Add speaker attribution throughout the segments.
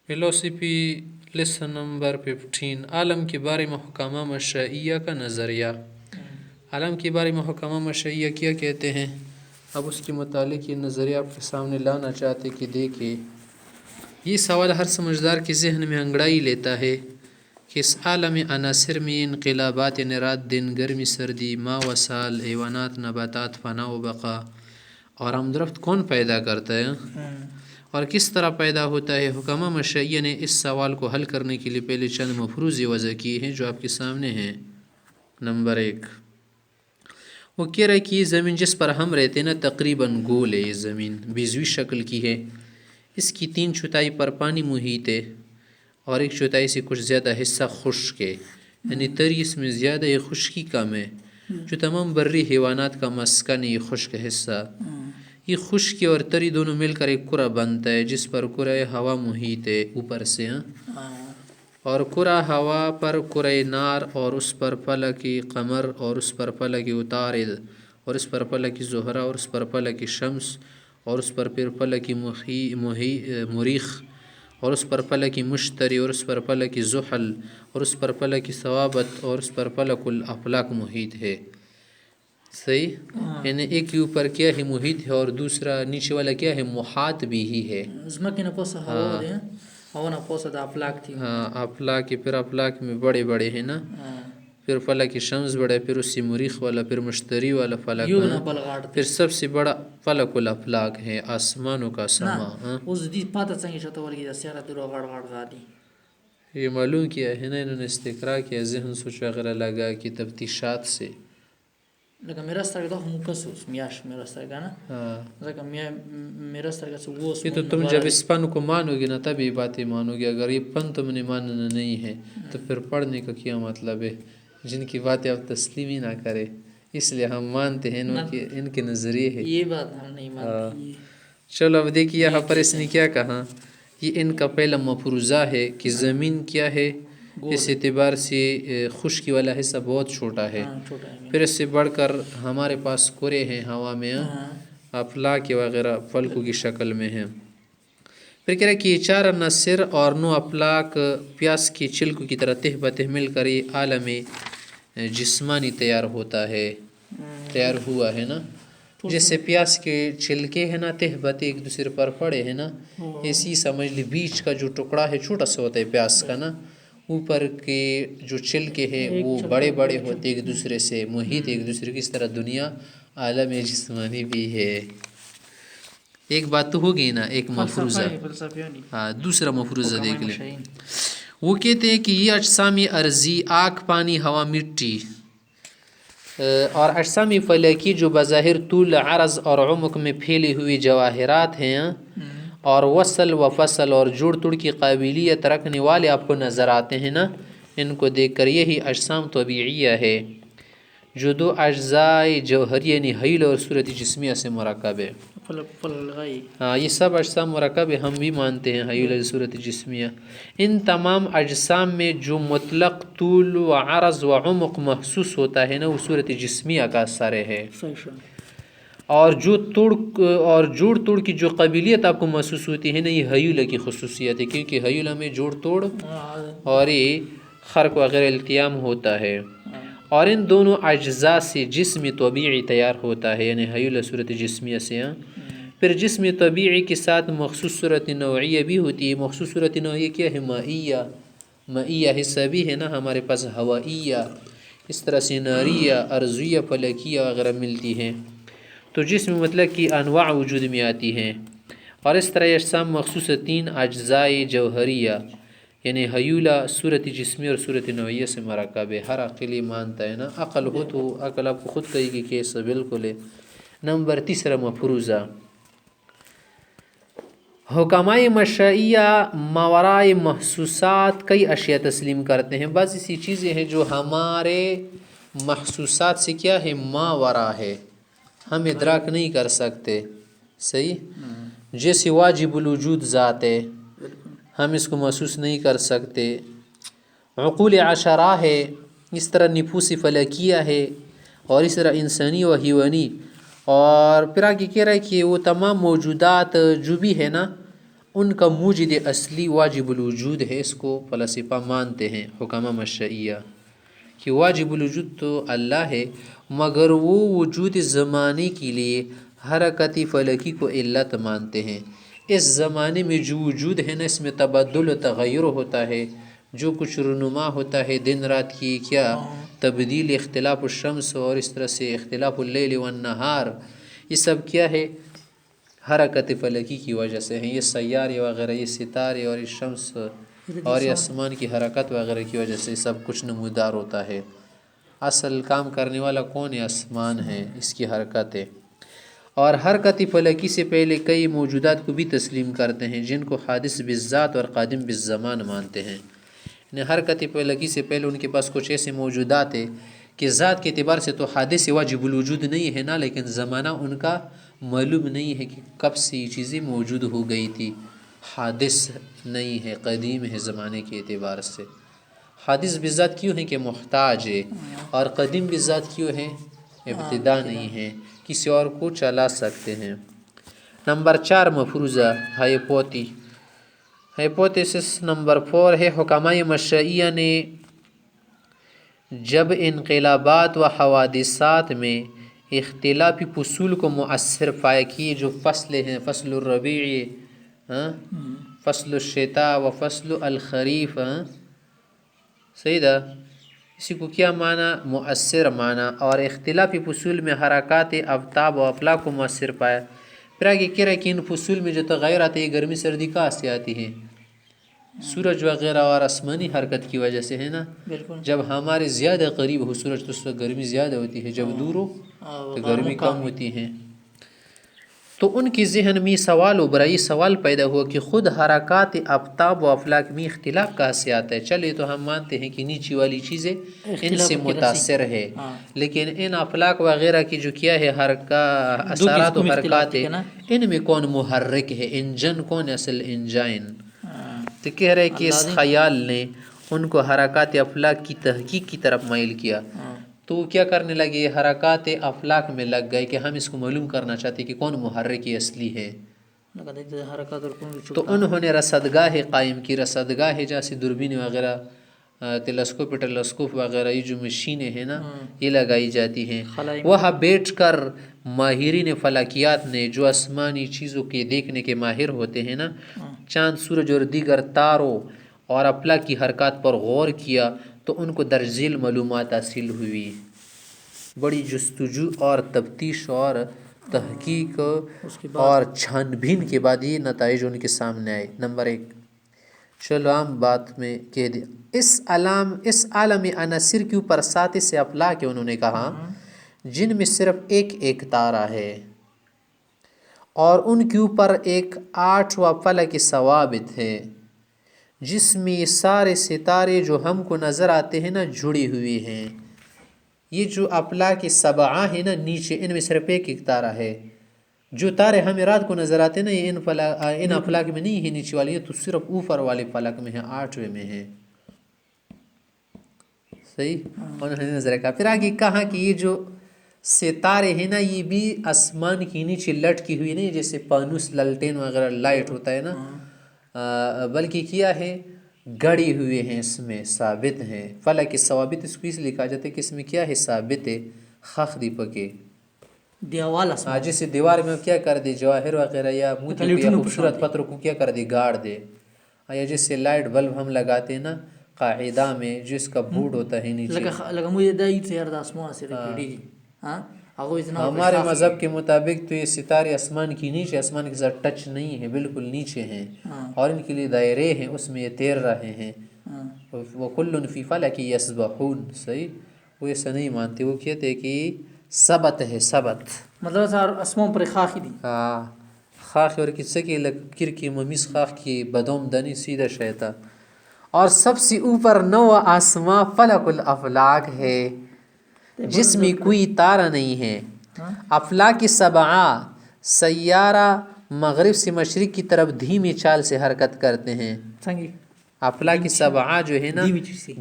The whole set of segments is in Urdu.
Speaker 1: فلسفی لیسن نمبر 15 عالم کے بارے میں حکامہ مشائیہ کا نظریہ۔ عالم کے بارے میں حکامہ مشائیہ کیا کہتے ہیں؟ اب اس کے متعلق یہ نظریہ آپ کے سامنے لانا چاہتے کہ دیکھیں یہ سوال ہر سمجھدار کے ذہن میں انگڑائی لیتا ہے کہ اس عالم عناصر میں انقلابات یعنی رات دن، گرمی سردی، ماہ و سال، حیوانات، نباتات، فنا و بقا اور ہمدرفت کون پیدا کرتا ہے اور کس طرح پیدا ہوتا ہے؟ حکامہ مشائیہ نے اس سوال کو حل کرنے کے لیے پہلے چند مفروض وضع کیے ہیں جو آپ کے سامنے ہیں۔ نمبر 1، وہ کہہ رہا ہے کہ یہ زمین جس پر ہم رہتے ہیں نا تقریباً گول ہے، یہ زمین بیضوی شکل کی ہے، اس کی 3/4 پر پانی محیط ہے اور 1/4 سے کچھ زیادہ حصہ خشک ہے، یعنی تری اس میں زیادہ ہے، خشکی کم ہے، جو تمام بری حیوانات کا مسکن ہے یہ خشک حصہ۔ یہ خشکی اور تری دونوں مل کر ایک کرہ بنتا ہے جس پر کرہ ہوا محیط ہے اوپر سے، اور کرہ ہوا پر کرہ نار اور اس پر فلک قمر اور اس پر فلک عطارد اور اس پر فلک زہرہ اور اس پر فلک شمس اور اس پر پھر فلک مریخ اور اس پر فلک مشتری اور اس پر فلک زحل اور اس پر فلک ثوابت اور اس پر فلک الافلاک محیط ہے۔ صحیح، یعنی ایک کے اوپر کیا ہے محیط ہے اور دوسرا نیچے والا کیا ہے محاط بھی ہی ہے۔ ہاں افلاک، پھر افلاک میں بڑے بڑے ہیں نا، پھر فلک شمس بڑا، پھر اس سے مریخ والا، پھر مشتری والا فلک، پھر سب سے بڑا فلک الافلاک ہے، آسمانوں کا سما۔ یہ معلوم کیا ہے نا انہوں نے استقراء کیا، ذہن سوچ وغیرہ لگا کہ تفتیشات سے یہ تو تم جب اس فن کو مانو گے نا تب یہ باتیں مانو گے، اگر یہ فن تم نے ماننا نہیں ہے تو پھر پڑھنے کا کیا مطلب ہے؟ جن کی باتیں آپ تسلیم ہی نہ کرے، اس لیے ہم مانتے ہیں ان کے نظریے ہے، یہ بات ہم نہیں مانتے۔ چلو اب دیکھیے یہاں پر اس نے کیا کہا، یہ ان کا پہلا مفروضہ ہے کہ زمین کیا ہے، اس اعتبار سے خشکی والا حصہ بہت چھوٹا ہے، پھر اس سے بڑھ کر ہمارے پاس کرے ہیں ہوا میں، افلاک وغیرہ فلکوں کی شکل میں ہیں۔ پھر کہہ رہا ہے کہ یہ 4 عناصر اور 9 افلاک پیاس کے چلکوں کی طرح تہ بتہ مل کر یہ عالم جسمانی تیار ہوتا ہے، تیار ہوا ہے نا، جیسے پیاس کے چھلکے ہیں نا تہ بتہ ایک دوسرے پر پڑے ہیں نا، ایسی سمجھ لی بیچ کا جو ٹکڑا ہے چھوٹا سا ہوتا ہے پیاس کا نا، اوپر کے جو چھلکے ہیں وہ بڑے بڑے ہوتے ایک دوسرے سے محیط ایک دوسرے کی، اس طرح دنیا عالم جسمانی بھی ہے۔ ایک بات تو ہوگی نا، ایک مفروضہ۔ ہاں دوسرا مفروضہ دیکھ لیں، وہ کہتے ہیں کہ یہ اجسام ارضی آگ، پانی، ہوا، مٹی اور اجسام فلکی جو بظاہر طول، عرض اور عمق میں پھیلی ہوئی جواہرات ہیں اور وصل و فصل اور جوڑ توڑ کی قابلیت رکھنے والے آپ کو نظر آتے ہیں نا، ان کو دیکھ کر یہی اجسام طبیعیہ ہے جو 2 اجزاء جوہری یعنی حیل اور صورت جسمیہ سے مرکب ہے۔ ہاں یہ سب اجسام مرکب ہے، ہم بھی مانتے ہیں حیل اور صورت جسمیہ۔ ان تمام اجسام میں جو مطلق طول و عرض و عمق محسوس ہوتا ہے نا وہ صورت جسمیہ کا اثر ہے، اور جو جوڑ توڑ کی جو قابلیت آپ کو محسوس ہوتی ہے نا یہ حیولہ کی خصوصیت ہے، کیونکہ حیولہ میں جوڑ توڑ اور یہ خرق وغیرہ التیام ہوتا ہے، اور ان دونوں اجزاء سے جسم طبیعی تیار ہوتا ہے، یعنی حیولہ صورت جسمیہ سے۔ پھر جسم طبیعی کے ساتھ مخصوص صورت نوعیہ بھی ہوتی ہے، مخصوص صورت نوعیہ کیا ہے؟ مائیہ حصہ بھی ہے نا ہمارے پاس، ہوائیہ، اس طرح سے ناریہ، ارضیہ، فلکیہ وغیرہ ملتی ہیں، تو جسم مطلق کی انواع وجود میں آتی ہیں، اور اس طرح اجسام مخصوص 3 اجزاء جوہریہ یعنی حیولہ، صورت جسمی اور صورت نوعیہ سے مرکب ہے۔ ہر عقلی مانتا ہے نا، عقل ہو تو عقل آپ کو خود کہے گی کہ ایسا بالکل ہے۔ نمبر 3 مفروضہ، حکمائے مشائیہ ماورائے محسوسات کئی اشیاء تسلیم کرتے ہیں، بعض ایسی چیزیں ہیں جو ہمارے محسوسات سے کیا ہے؟ ماورا ہے، ہم ادراک نہیں کر سکتے، صحیح، جیسے واجب الوجود ذات ہے، ہم اس کو محسوس نہیں کر سکتے، عقول عشرہ ہے، اس طرح نفوس فلکیہ ہے، اور اس طرح انسانی و حیوانی، اور پھر آگے کہہ رہا ہے کہ وہ تمام موجودات جو بھی ہے نا ان کا موجد اصلی واجب الوجود ہے، اس کو فلاسفہ مانتے ہیں حکمہ مشرعیہ کہ واجب الوجود تو اللہ ہے، مگر وہ وجود زمانے کے لیے حرکت فلکی کو علت مانتے ہیں۔ اس زمانے میں جو وجود ہے نا، اس میں تبدل و تغیر ہوتا ہے، جو کچھ رونما ہوتا ہے دن رات کی کیا تبدیل، اختلاف الشمس اور اس طرح سے اختلاف اللیل والنہار، یہ سب کیا ہے؟ حرکت فلکی کی وجہ سے ہیں۔ یہ سیارے وغیرہ، یہ ستارے اور یہ شمس اور یہ آسمان کی حرکت وغیرہ کی وجہ سے سب کچھ نمودار ہوتا ہے۔ اصل کام کرنے والا کون ہے؟ آسمان ہے، اس کی حرکت ہے۔ اور حرکت فلکی سے پہلے کئی موجودات کو بھی تسلیم کرتے ہیں، جن کو حادث بالذات اور قادم بالزمان مانتے ہیں۔ یعنی حرکت فلکی سے پہلے ان کے پاس کچھ ایسے موجودات ہیں کہ ذات کے اعتبار سے تو حادث واجب الوجود نہیں ہے نا، لیکن زمانہ ان کا معلوم نہیں ہے کہ کب سے یہ چیزیں موجود ہو گئی تھی، حادث نہیں ہے، قدیم ہے زمانے کے اعتبار سے۔ حادث بالذات کیوں ہے کہ محتاج ہے، اور قدیم بالذات کیوں ہے؟ ابتدا نہیں ہے، کسی اور کو چلا سکتے ہیں۔ نمبر 4 مفروضہ ہائپوتھیسس نمبر 4 ہے حکمہ مشرعیہ نے جب انقلابات و حوادثات میں اختلافی فصول کو مؤثر پایا کہ جو فصل ہیں، فصل الربیع، فصل الشتاء و فصل الخریف، صحیح دا، اسی کو کیا معنی؟ مؤثر معنی، اور اختلافی فصول میں حرکات آفتاب و افلاک کو مؤثر پایا۔ پھر آگے کہہ رہا ہے کہ ان فصول میں جو تغیر آتے ہیں، گرمی سردی کہاں سے آتی ہے؟ سورج وغیرہ اور آسمانی حرکت کی وجہ سے ہے نا۔ جب ہمارے زیادہ قریب ہو سورج تو اس وقت گرمی زیادہ ہوتی ہے، جب دور ہو تو گرمی کم ہوتی ہے۔ تو ان کے ذہن میں سوال ابھرا، یہ سوال پیدا ہوا کہ خود حرکات آفتاب و افلاک میں اختلاف کہاں سے آتا ہے؟ چلے تو ہم مانتے ہیں کہ نیچے والی چیزیں ان سے متاثر ہے، لیکن ان افلاک وغیرہ کی جو کیا ہے اثرات و حرکات ہے، ان میں کون محرک ہے؟ انجن کون؟ اصل انجن۔ تو کہہ رہے کہ اس خیال نے ان کو حرکات افلاک کی تحقیق کی طرف مائل کیا، تو کیا کرنے لگے؟ حرکات افلاک میں لگ گئے کہ ہم اس کو معلوم کرنا چاہتے کہ کون محرک اصلی ہے۔ تو انہوں نے رصدگاہ قائم کی، رصدگاہ جیسے دوربین وغیرہ، ٹیلیسکوپ وغیرہ، یہ جو مشینیں ہیں نا، یہ لگائی جاتی ہیں۔ وہاں بیٹھ کر ماہرین فلکیات نے، جو آسمانی چیزوں کے دیکھنے کے ماہر ہوتے ہیں نا، چاند، سورج اور دیگر تاروں اور افلاک کی حرکات پر غور کیا، تو ان کو درج ذیل معلومات حاصل ہوئی۔ بڑی جستجو اور تفتیش اور تحقیق اور چھان بین کے بعد یہ نتائج ان کے سامنے آئے۔ نمبر 1، چلو عام بات میں کہہ دیا، اس عالم عناصر کے اوپر 7 سے افلاک ہے، انہوں نے کہا، جن میں صرف ایک تارہ ہے، اور ان کے اوپر ایک 8واں فلک ثوابت ہے، جس میں سارے ستارے جو ہم کو نظر آتے ہیں نا جڑے ہوئے ہیں۔ یہ جو افلاک 7 ہیں نا نیچے، ان میں صرف ایک تارہ ہے۔ جو تارے ہمیں رات کو نظر آتے ہیں نا، یہ ان افلاک میں نہیں ہے نیچے والی، یہ تو صرف اوپر والے فلک میں ہے، 8ویں میں ہے۔ صحیح، انہوں نے نظر رکھا۔ پھر آگے کہا کہ یہ جو ستارے ہیں نا، یہ بھی آسمان کے نیچے لٹکی ہوئی نہیں، جیسے پانوس، للٹین وغیرہ لائٹ ہوتا ہے نا، بلکہ کیا ہے؟ گڑے ہوئے ہیں، اس میں ثابت ہیں۔ فلک ثوابت اس کو اس لیے کہا جاتا ہے کہ اس میں کیا ہے؟ ثابت ہے، خاک دی پکے دیوال، جیسے دیوار میں کیا کر دے؟ جواہر وغیرہ یا موتی یا خوبصورت پتھر کو کیا کر دے؟ گاڑ دے، یا جیسے لائٹ بلب ہم لگاتے ہیں نا قاعدہ میں، جو اس کا بورڈ ہوتا ہے نیچے۔ ہمارے مذہب کے مطابق تو یہ ستارے آسمان کی نیچے، آسمان کے ساتھ ٹچ نہیں ہے، بالکل نیچے ہیں، اور ان کے لیے دائرے ہیں، اس میں یہ تیر رہے ہیں۔ وَكُلٌّ فِي فَلَكِ يَسْبَحُونَ، صحیح، وہ ایسا نہیں مانتے، وہ کہتے ہیں کہ ثبت ہے، ثبت
Speaker 2: مطلب اسمان پر خاکی دی،
Speaker 1: خاک اور کس کی لکیر کی ممیز خاک کی بدوم دنی سیدھا شیطہ۔ اور سب سے اوپر 9 آسمان فلک الافلاک ہے، جس میں کوئی تارہ نہیں ہے۔ افلاک 7 سیارہ مغرب سے مشرق کی طرف دھیمی چال سے حرکت کرتے ہیں۔ افلاک 7 جو ہے نا،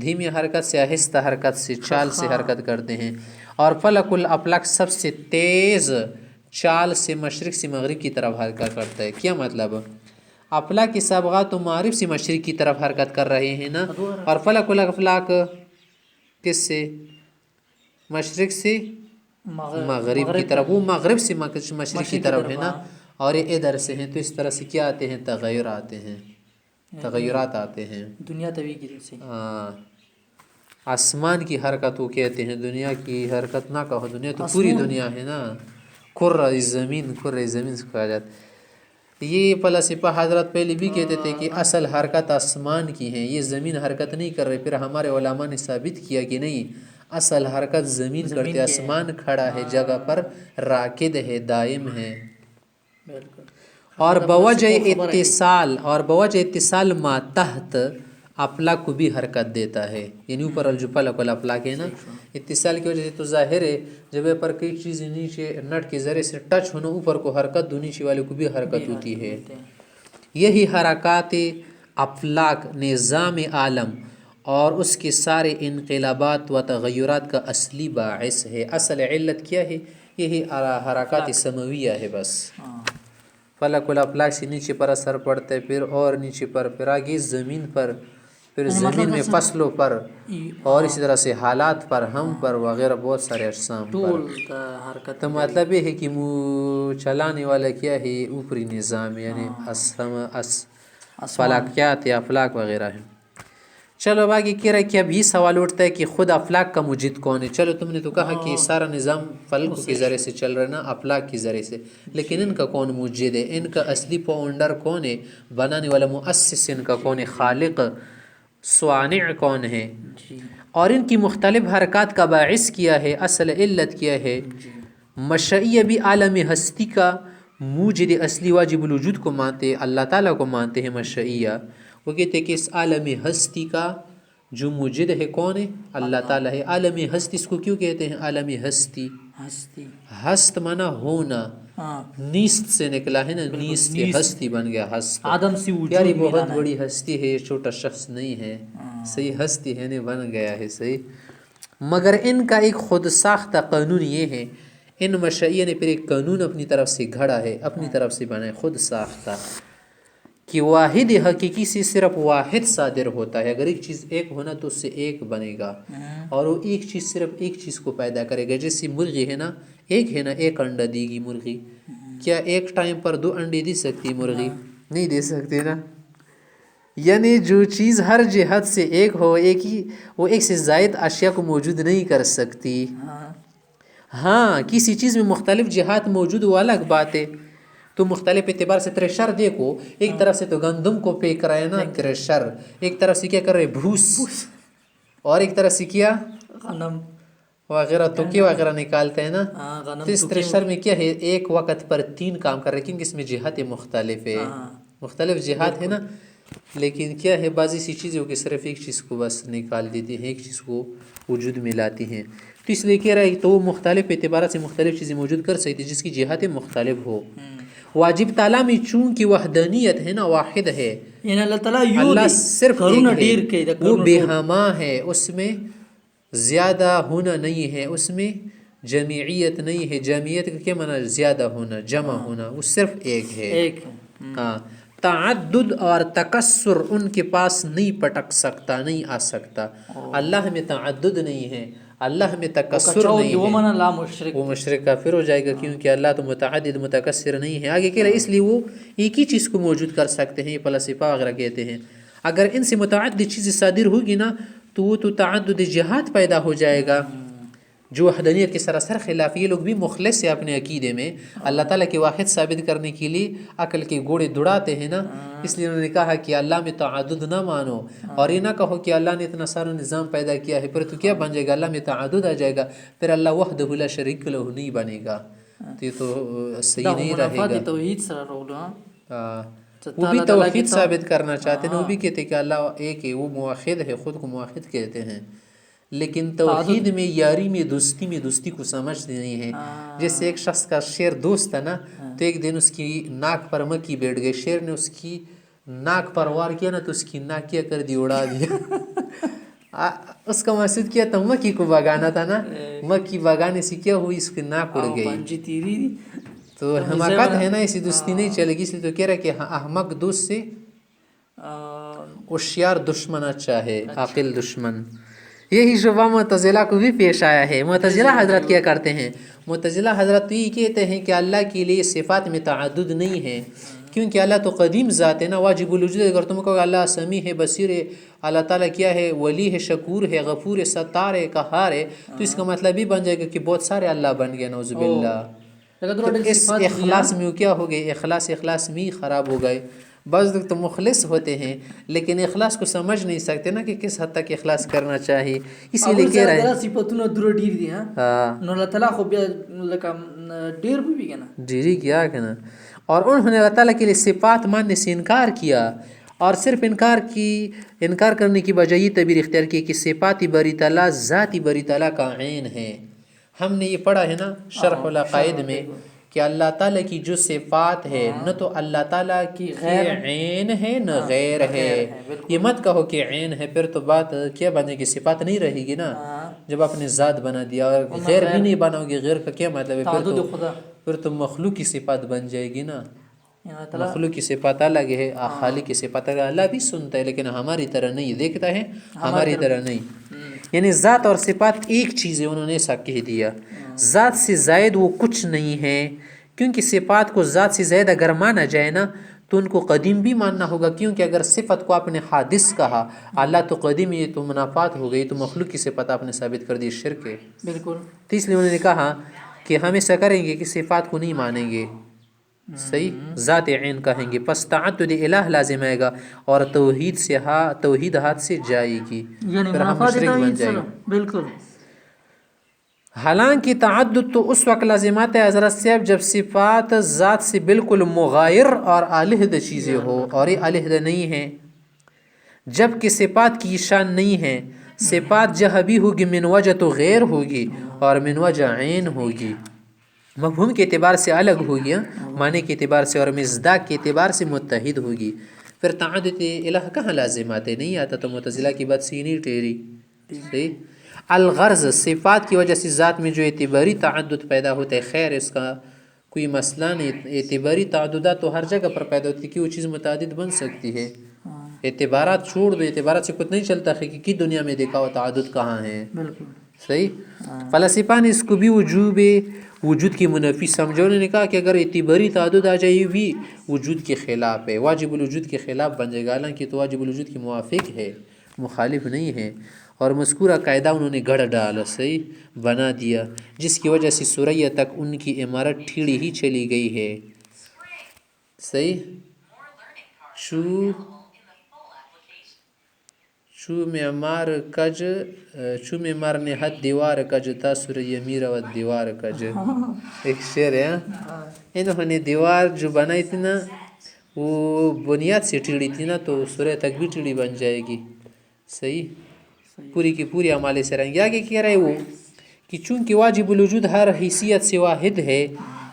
Speaker 1: دھیمی حرکت سے، آہستہ حرکت سے، چال سے حرکت کرتے ہیں، اور فلک الافلاک سب سے تیز چال سے مشرق سے مغرب کی طرف حرکت کرتا ہے۔ کیا مطلب؟ افلاک سابغات و معارف سے مشرق کی طرف حرکت کر رہے ہیں نا، اور فلک الافلاک کس سے؟ مشرق سے مغرب کی طرف، وہ مغرب سے مشرق کی طرف ہے نا، اور یہ ادھر سے ہیں، تو اس طرح سے کیا آتے ہیں؟ تغیر آتے ہیں، تغیرات آتے ہیں
Speaker 2: دنیا طوی کی طرف سے۔
Speaker 1: ہاں، آسمان کی حرکت وہ کہتے ہیں، دنیا کی حرکت نہ کہو، دنیا تو پوری دنیا ہے نا، کرہ زمین، کرہ زمین سے کہا جاتا ہے۔ یہ فلاسفہ حضرات پہلے بھی کہتے تھے کہ اصل حرکت آسمان کی ہے، یہ زمین حرکت نہیں کر رہی، پھر ہمارے علماء نے ثابت کیا کہ نہیں، اصل حرکت زمین کرتے، آسمان کھڑا ہے جگہ پر، راکد ہے، دائم ہے۔ اور بوجہ اتصال ما تحت افلاک کو بھی حرکت دیتا ہے، یعنی اوپر الجفلق الافلاک ہے نا، اتصال کی وجہ سے تو ظاہر ہے جب پر کئی چیزیں نیچے نٹ کے ذریعے سے ٹچ ہونا، اوپر کو حرکت دو، نیچے والے کو بھی حرکت ہوتی ہے۔ یہی حرکات افلاک نظام عالم اور اس کے سارے انقلابات و تغیرات کا اصلی باعث ہے۔ اصل علت کیا ہے؟ یہی حرکات سماویہ ہے بس۔ فلک الافلاک سے نیچے پر اثر پڑتا ہے، پھر اور نیچے پر، پھر آگے زمین پر، پھر زمین میں فصلوں پر، اور اسی طرح سے حالات پر، ہم پر وغیرہ بہت سارے اجسام پر۔ تو مطلب یہ ہے کہ چلانے والا کیا ہے؟ اوپری نظام، یعنی فلکیات یا افلاک وغیرہ ہے۔ چلو اب آگے کہہ رہا ہے کہ اب یہ سوال اٹھتا ہے کہ خود افلاک کا مجد کون ہے؟ چلو تم نے تو کہا کہ سارا نظام فلک کے ذریعے سے چل رہا ہے نا، افلاک کے ذریعے سے، لیکن ان کا کون مجد ہے؟ ان کا اصلی فاؤنڈر کون ہے؟ بنانے والا مؤسس ان کا کون ہے؟ خالق صانع کون ہے؟ اور ان کی مختلف حرکات کا باعث کیا ہے؟ اصل علت کیا ہے؟ مشیہ بھی عالم ہستی کا موجد اصلی واجب الوجود کو مانتے، اللہ تعالیٰ کو مانتے ہیں مشیہ۔ وہ کہتے ہیں کہ اس عالم ہستی کا جو موجد ہے کون ہے؟ اللہ تعالیٰ ہے۔ عالم ہستی اس کو کیوں کہتے ہیں عالم ہستی؟ ہست مانا ہونا، نیست سے نکلا ہے نا، نیست سے ہستی بن گیا، ہست
Speaker 2: آدم سے وجود
Speaker 1: یار یہ بہت بڑی ہستی ہے، یہ چھوٹا شخص نہیں ہے، صحیح ہستی ہے، نہیں بن گیا ہے، صحیح۔ مگر ان کا ایک خود ساختہ قانون یہ ہے، ان مشائیہ نے پھر ایک قانون اپنی طرف سے گھڑا ہے، اپنی طرف سے بنا ہے، خود ساختہ، کہ واحد حقیقی سے صرف واحد صادر ہوتا ہے۔ اگر ایک چیز ایک ہونا تو اس سے ایک بنے گا، اور وہ ایک چیز صرف ایک چیز کو پیدا کرے گا۔ جیسے مرغی ہے نا، ایک ہے نا، ایک انڈا دے گی مرغی، کیا ایک ٹائم پر 2 انڈے دے سکتی مرغی؟ نہیں دے سکتی نا۔ یعنی جو چیز ہر جہت سے ایک ہو، ایک ہی، وہ ایک سے زائد اشیاء کو موجود نہیں کر سکتی۔ ہاں کسی چیز میں مختلف جہات موجود، وہ الگ بات ہے۔ تو مختلف اعتبار سے تریشر دیکھو، ایک طرف سے تو گندم کو پھینک رہا ہے نا تریشر، ایک طرف سے کیا کر رہے بھوس، اور ایک طرف سے کیا
Speaker 2: غنم
Speaker 1: وغیرہ توکے وغیرہ نکالتے ہیں نا۔ تو اس تریشر میں کیا ہے؟ ایک وقت پر 3 کام کر رہے، کیونکہ اس میں جہات مختلف ہے، مختلف جہات ہے نا، لیکن کیا ہے بعض ایسی چیزیں کہ صرف ایک چیز کو بس نکال دیتی ہیں، ایک چیز کو وجود میں لاتی ہیں۔ تو اس لیے کہہ رہا ہے تو وہ مختلف اعتبارات سے مختلف چیزیں موجود کر سکتی جس کی جہات مختلف ہو۔ واجب تعالیٰ میں چونکہ وحدانیت ہے نا، واحد ہے،
Speaker 2: یعنی اللہ تعالیٰ
Speaker 1: اللہ صرف ایک ہے، وہ بے ہما ہے، اس میں زیادہ ہونا نہیں ہے، اس میں جمعیت نہیں ہے۔ جمعیت کا کیا معنی؟ زیادہ ہونا، جمع ہونا، وہ صرف ایک ہے۔ ہاں، تعدد اور تکسر ان کے پاس نہیں پٹک سکتا، نہیں آ سکتا۔ اللہ میں تعدد نہیں ہے، اللہ میں تکسر نہیں ہے، وہ مشرک کافر ہو جائے گا، کیونکہ اللہ تو متعدد متکسر نہیں ہے۔ آگے کہہ رہا ہے اس لیے وہ ایک ہی چیز کو موجود کر سکتے ہیں، یہ فلاسفہ وغیرہ کہتے ہیں۔ اگر ان سے متعدد چیزیں صادر ہوگی نا تو وہ تو تعدد جہات پیدا ہو جائے گا، جو وحدانیت کے سراسر خلاف۔ یہ لوگ بھی مخلص ہے اپنے عقیدے میں، اللہ تعالیٰ کے واحد ثابت کرنے کے لیے عقل کے گھوڑے دوڑاتے ہیں نا، اس لیے انہوں نے کہا کہ اللہ میں تعدد نہ مانو، اور یہ نہ کہو کہ اللہ نے اتنا سارا نظام پیدا کیا ہے، پھر تو کیا بن جائے گا؟ اللہ میں تعدد آ جائے گا، پھر اللہ وحدہ لا شریک لہ نہیں بنے گا، تو یہ تو صحیح نہیں رہے گا۔ وہ بھی توحید ثابت کرنا چاہتے ہیں، وہ بھی کہتے ہیں کہ اللہ ایک ہے، وہ موحد ہے، خود کو موحد کہتے ہیں، لیکن توحید میں، یاری میں، دوستی کو سمجھتے نہیں ہیں۔ جیسے ایک شخص کا شیر دوست تھا نا، تو ایک دن اس کی ناک پر مکھی بیٹھ گئی، شیر نے اس کی ناک پر وار کیا نا، تو اس کی ناک کیا کر دی؟ اڑا دیا۔ اس کا مقصد کیا تھا؟ مکھی کو بھگانا تھا نا، مکھی بھگانے سے کیا ہوئی؟ اس کی ناک اڑ گئی۔ تو حماقت ہے نا، ایسی دوستی نہیں چلے گی. اس لیے تو کہہ رہا ہے کہ احمق دوست سے ہوشیار دشمن اچھا ہے، عاقل دشمن. یہی شبہ معتزلہ کو بھی پیش آیا ہے. معتزلہ حضرت کیا کرتے ہیں؟ معتزلہ حضرت یہ کہتے ہیں کہ اللہ کے لیے صفات میں تعدد نہیں ہے، کیونکہ اللہ تو قدیم ذات ہے نا، واجب الوجود. اگر تم کو اللہ سمیع ہے، بصیر ہے، اللہ تعالیٰ کیا ہے، ولی ہے، شکور ہے، غفور ہے، ستار ہے، قہار ہے، تو اس کا مطلب یہ بن جائے گا کہ بہت سارے اللہ بن گئے، نعوذ باللہ. تو اس اخلاص میں کیا ہو گئے؟ اخلاص میں ہی خراب ہو گئے. بعض لوگ تو مخلص ہوتے ہیں لیکن اخلاص کو سمجھ نہیں سکتے نا کہ کس حد تک اخلاص کرنا چاہیے. اسی لیے کہہ رہے ہیں
Speaker 2: صفاتونه در ډیر دي ها نو الله تعالی خو بیا لکه ډیر بھی کنه
Speaker 1: جی کیا کہنا. اور انہوں نے اللہ تعالیٰ کے لیے صفات ماننے سے انکار کیا، اور صرف انکار کرنے کی بجائے یہ تعبیر اختیار کی کہ صفات باری تعالیٰ ذات باری تعالیٰ کا عین ہے. ہم نے یہ پڑھا ہے نا شرح العقائد میں کہ اللہ تعالیٰ کی جو صفات ہے نہ تو اللہ تعالیٰ کی عین ہے نہ غیر ہے. یہ مت کہو کہ عین ہے، پھر تو بات کیا بنے گی؟ صفات نہیں رہے گی نا. جب آپ نے ذات بنا دیا اور غیر بھی نہیں بناؤ گے، غیر کا کیا مطلب ہے؟ پھر تو مخلوق کی صفات بن جائے گی نا. مخلوق کی صفات الگ ہے، خالق کی صفات الگ. اللہ بھی سنتا ہے لیکن ہماری طرح نہیں، دیکھتا ہے ہماری طرح نہیں. یعنی ذات اور صفات ایک چیز ہے، انہوں نے ایسا کہہ دیا. ذات سے زائد وہ کچھ نہیں ہے، کیونکہ صفات کو ذات سے زائد اگر مانا جائے نا تو ان کو قدیم بھی ماننا ہوگا. کیونکہ اگر صفت کو آپ نے حادث کہا، اللہ تو قدیم، یہ تو منافات ہو گئی، تو مخلوق کی صفت آپ نے ثابت کر دی، شرک ہے.
Speaker 2: بالکل.
Speaker 1: تو اس لیے انہوں نے کہا کہ ہم ایسا کریں گے کہ صفات کو نہیں مانیں گے، صحیح ذات عین کہیں گے. پس تعدد الہ لازم آئے گا اور توحید ہاتھ سے جائے گی،
Speaker 2: یعنی
Speaker 1: پھر ہم مشرک بن جائیں گے.
Speaker 2: بالکل.
Speaker 1: حالانکہ تعدد تو اس وقت لازم آتا ہے حضرت صاحب جب صفات ذات سے بالکل مغایر اور علیحدہ چیزیں ہو، اور یہ علیحدہ نہیں ہیں. جب کہ صفات کی شان نہیں ہے. صفات جہاں بھی ہوگی من وجہ تو غیر ہوگی اور من وجہ عین ہوگی، مفہوم کے اعتبار سے الگ ہوگی، معنی کے اعتبار سے اور مصداق کے اعتبار سے متحد ہوگی. پھر تعدد الہ کہاں لازم آتے؟ نہیں آتا. تو معتزلہ کی بات سی نہیں ٹھہری. صحیح. الغرض صفات کی وجہ سے ذات میں جو اعتباری تعدد پیدا ہوتا ہے، خیر اس کا کوئی مسئلہ نہیں. اعتباری تعددات تو ہر جگہ پر پیدا ہوتی ہے کہ وہ چیز متعدد بن سکتی ہے. اعتبارات چھوڑ دو، اعتبارات سے کچھ نہیں چلتا ہے کہ دنیا میں دیکھا ہو تعدد کہاں ہے. صحیح. فلسفہ نے اس کو بھی وجود کی منافی سمجھا. انہوں نے کہا کہ اگر اعتباری تعدد آ جائے بھی وجود کے خلاف ہے، واجب الوجود کے خلاف بن جائے گا، حالانکہ تو واجب الوجود کی موافق ہے، مخالف نہیں ہے. اور مذکورہ قاعدہ انہوں نے گڑھ ڈالا، صحیح بنا دیا، جس کی وجہ سے سوریہ تک ان کی عمارت ٹھیڑی ہی چلی گئی ہے. صحیح. چو معمار نہت دیوار کج تا سوریہ میرا دیوار کج. ایک شعر ہے. انہوں نے دیوار جو بنائی تھی نا وہ بنیاد سے ٹیڑھی تھی نا، تو سوریہ تک بھی ٹیڑھی بن جائے گی. صحیح. پوری کی پوری اعمال سے رہیں گے. آگے کہہ رہے وہ کہ چونکہ واجب الوجود ہر حیثیت سے واحد ہے،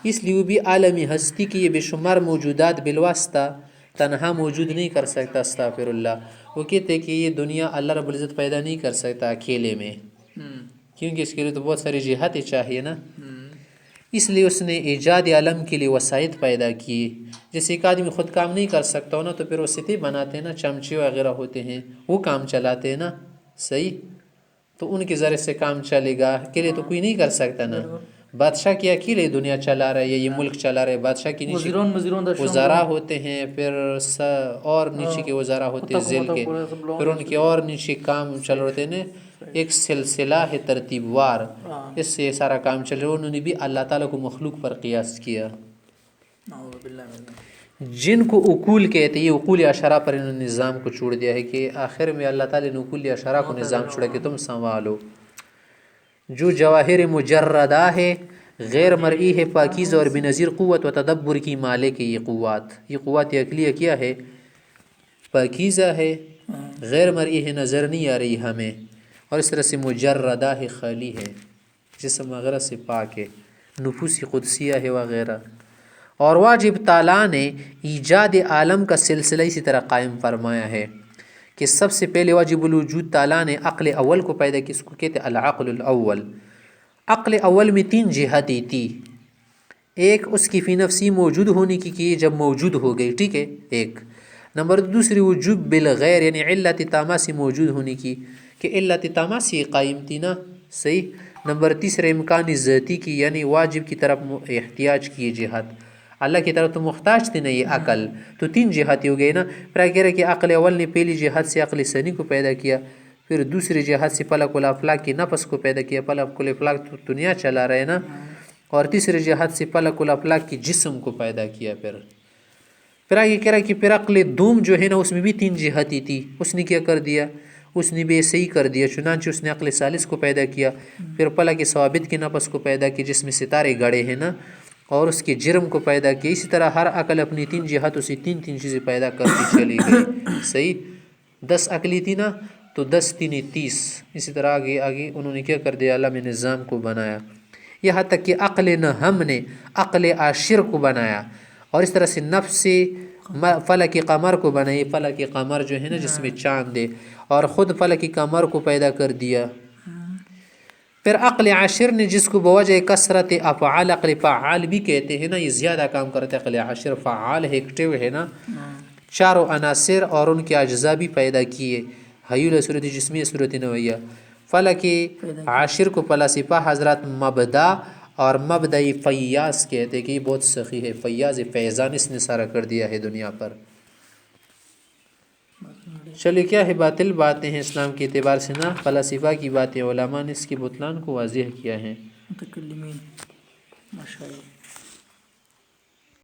Speaker 1: اس لیے وہ بھی عالمی ہستی کی یہ بے شمار موجودات بالواسطہ تنہا موجود نہیں کر سکتا. استغفر اللہ. وہ کہتے ہیں کہ یہ دنیا اللہ رب العزت پیدا نہیں کر سکتا اکیلے میں، کیونکہ اس کے لیے تو بہت ساری جہتیں چاہیے نا. اس لیے اس نے ایجاد عالم کے لیے وسائط پیدا کیے. جیسے ایک آدمی خود کام نہیں کر سکتا ہو نا، تو پھر وہ سطح بناتے ہیں نا، چمچے وغیرہ ہوتے ہیں، وہ کام چلاتے ہیں نا. صحیح. تو ان کے ذریعے سے کام چلے گا، اکیلے تو کوئی نہیں کر سکتا نا. بادشاہ کی اکیلے دنیا چلا رہا ہے، یہ ملک چلا رہا ہے. بادشاہ کی نیچے وزراء ہوتے ہیں، پھر اور نیچے کے وزراء ہوتے ہیں ذیل کے، پھر ان کے اور نیچے کام چل رہے ہیں نا. ایک سلسلہ ہے ترتیب وار، اس سے سارا کام چل رہا ہے. انہوں نے بھی اللہ تعالیٰ کو مخلوق پر قیاس کیا، جن کو عقول کہتے ہیں. یہ عقول اشارہ پر انہوں نے نظام کو چھوڑ دیا ہے کہ آخر میں اللہ تعالیٰ نے عقول اشارہ کو نظام چھوڑا کہ تم سنبھالو. جو جواہر مجردہ ہے، غیر مرئی ہے، پاکیزہ اور بنظیر قوت و تدبر کی مالک ہے. یہ قوت عقلیہ کیا ہے؟ پاکیزہ ہے، غیر مرئی ہے، نظر نہیں آ رہی ہمیں، اور اس طرح سے مجردہ ہے، خالی ہے، جسم وغیرہ سے پاک ہے، نفوس قدسیہ ہے وغیرہ. اور واجب تعالیٰ نے ایجاد عالم کا سلسلہ اسی طرح قائم فرمایا ہے کہ سب سے پہلے واجب الوجود تعالیٰ نے عقل اول کو پیدا کیا. اس کو کہتے ہیں العقل الاول. عقل اول میں 3 جہتیں تھی. ایک اس کی فی نفسی موجود ہونے کی کہ جب موجود ہو گئی، ٹھیک ہے، ایک نمبر دوسری وجوب بالغیر یعنی علت تامہ سے موجود ہونے کی کہ علت تامہ سے قائم تھی نا، صحیح. نمبر تیسرا امکان ذاتی کی یعنی واجب کی طرف احتیاج کی جہت، اللہ کی طرف تو محتاج تھی نا یہ عقل، تو تین جہتی ہو گئی نا. پھر کہہ رہے کہ عقل اول نے پہلی جہت سے عقل ثانی کو پیدا کیا، پھر دوسری جہت سے فلک الافلاک کی نفس کو پیدا کیا، فلک الافلاک تو دنیا چلا رہے نا، اور تیسری جہت سے فلک الافلاک کی جسم کو پیدا کیا. پھر آگے کہہ رہا کہ پھر عقل دوم جو ہے نا اس میں بھی تین جہتی تھی، اس نے کیا کر دیا، اس نے بھی ایسے ہی کر دیا، چنانچہ اس نے عقل ثالث کو پیدا کیا، پھر فلک ثابت کی نفس کو پیدا کی جس میں ستارے گڑے ہیں نا، اور اس کے جرم کو پیدا کیا. اسی طرح ہر عقل اپنی تین جہتوں سے تین تین چیزیں پیدا کرتی چلی گئی، صحیح. 10 عقلی تھی نا تو 10 تین 30، اسی طرح آگے انہوں نے کیا کر دیا، اللہ میں نظام کو بنایا، یہاں تک کہ عقل نہم نے عقل عاشر کو بنایا، اور اس طرح سے نفس سے فلک قمر کو بنائی، فلک قمر جو ہے نا جس میں چاند ہے، اور خود فلک قمر کو پیدا کر دیا. پھر عقل عاشر نے جس کو بوجہ کثرت افعال عقل فعال بھی کہتے ہیں نا، یہ زیادہ کام کرتے، عقل عاشر فعال ہے، ایکٹیو ہے نا، چاروں عناصر اور ان کے اجزاء بھی پیدا کیے، حیول صورت جسمی صورت نویہ. فلک عاشر کو فلاسفہ حضرات مبدا اور مبدئی فیاض کہتے کہ یہ بہت سخی ہے، فیاض فیضان اس نے سارا کر دیا ہے دنیا پر. چلے کیا ہے باطل باتیں ہیں اسلام کے اعتبار سے نا، فلاسفہ کی باتیں علماء نے اس کے بطلان کو واضح کیا ہے.
Speaker 2: متکلمین ماشاء اللہ.